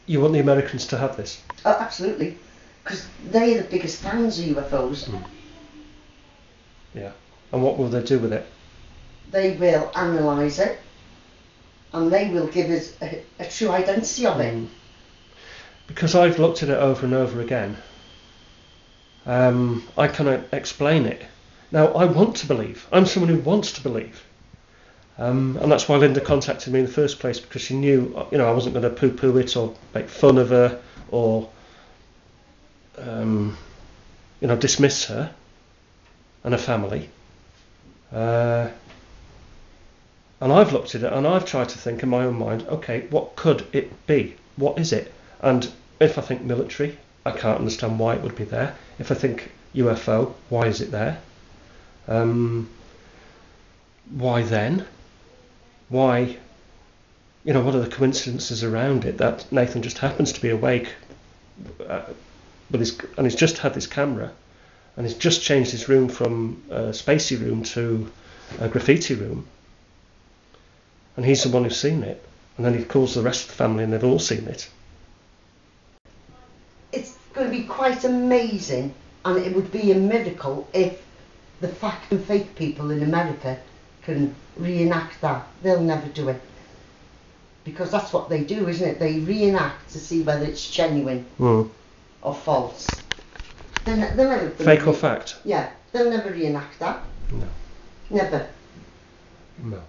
You want the Americans to have this? Oh, absolutely. Because they're the biggest fans of UFOs. Yeah. And what will they do with it? They will analyse it, and they will give us a true identity of it. Because I've looked at it over and over again, I cannot explain it. Now, I want to believe. I'm someone who wants to believe. And that's why Linda contacted me in the first place, because she knew, I wasn't going to poo-poo it or make fun of her or, dismiss her and her family. And I've looked at it and I've tried to think in my own mind, okay, what could it be? What is it? And if I think military, I can't understand why it would be there. If I think UFO, why is it there? Why then? Why, what are the coincidences around it that Nathan just happens to be awake and he's just had this camera and he's just changed his room from a spacey room to a graffiti room, and he's the one who's seen it, and then he calls the rest of the family and they've all seen it. It's going to be quite amazing, and it would be a miracle if the fact and fake people in America can reenact that. They'll never do it. Because that's what they do, isn't it? They reenact to see whether it's genuine or false. They're never Fake or fact? Yeah, they'll never reenact that. No. Never. No.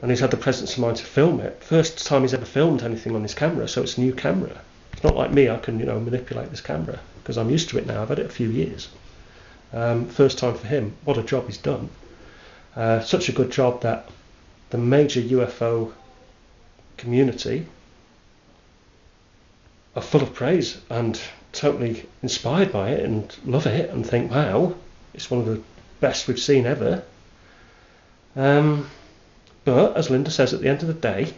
And he's had the presence of mind to film it. First time he's ever filmed anything on his camera, so it's a new camera. It's not like me, I can, manipulate this camera, because I'm used to it now, I've had it a few years. First time for him, what a job he's done. Such a good job that the major UFO community are full of praise and totally inspired by it and love it and think, wow, it's one of the best we've seen ever. But as Linda says, at the end of the day,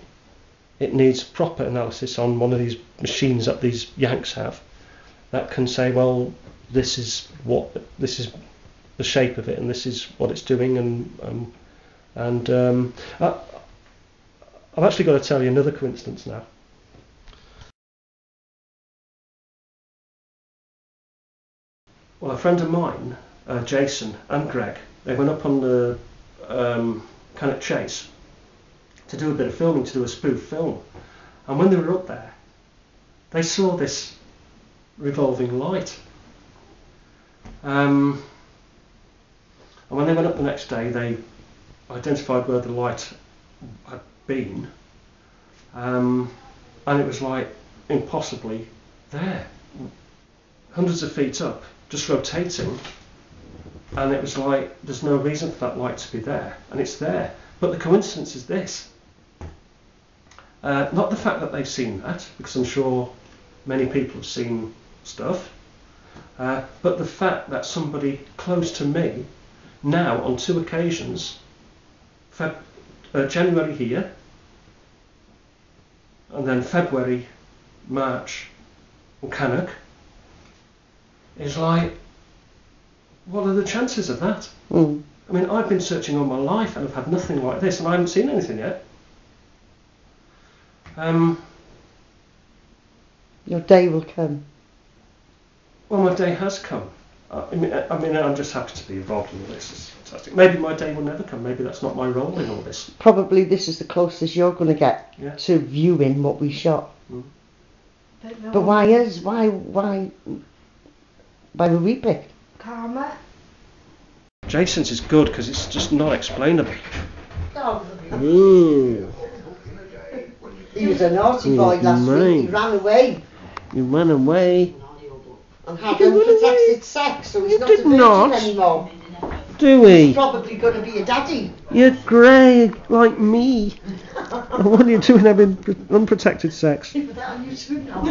it needs proper analysis on one of these machines that these Yanks have that can say, well, this is the shape of it and this is what it's doing, and I've actually got to tell you another coincidence now. Well, a friend of mine, Jason and Greg, they went up on the Cannock Chase to do a bit of filming, to do a spoof film. And when they were up there, they saw this revolving light. And when they went up the next day, they identified where the light had been. And it was like impossibly there. Hundreds of feet up, just rotating. And it was like, there's no reason for that light to be there. And it's there. But the coincidence is this. Not the fact that they've seen that, because I'm sure many people have seen stuff, but the fact that somebody close to me now on 2 occasions, January here, and then February, March in Cannock, is like, what are the chances of that? I mean, I've been searching all my life and I've had nothing like this, and I haven't seen anything yet. Your day will come. Well, my day has come. I mean, I'm just happy to be involved in all this. It's fantastic. Maybe my day will never come. Maybe that's not my role in all this. Probably this is the closest you're going to get to viewing what we shot. But why were we picked? Karma. Jason's is good because it's just not explainable. He was a naughty boy last week. He ran away. He ran away. And had unprotected sex, so he's not a virgin anymore. Do we? He's probably going to be a daddy. You're grey like me. What are you doing having unprotected sex? But that on YouTube now.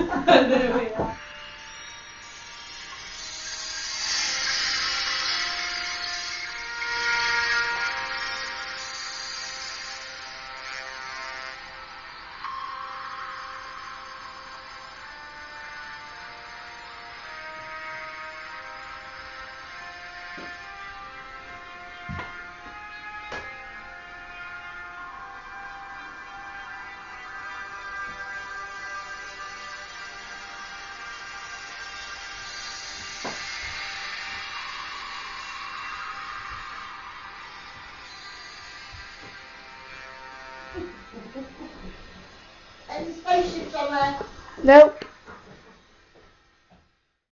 Any spaceships on there? Nope.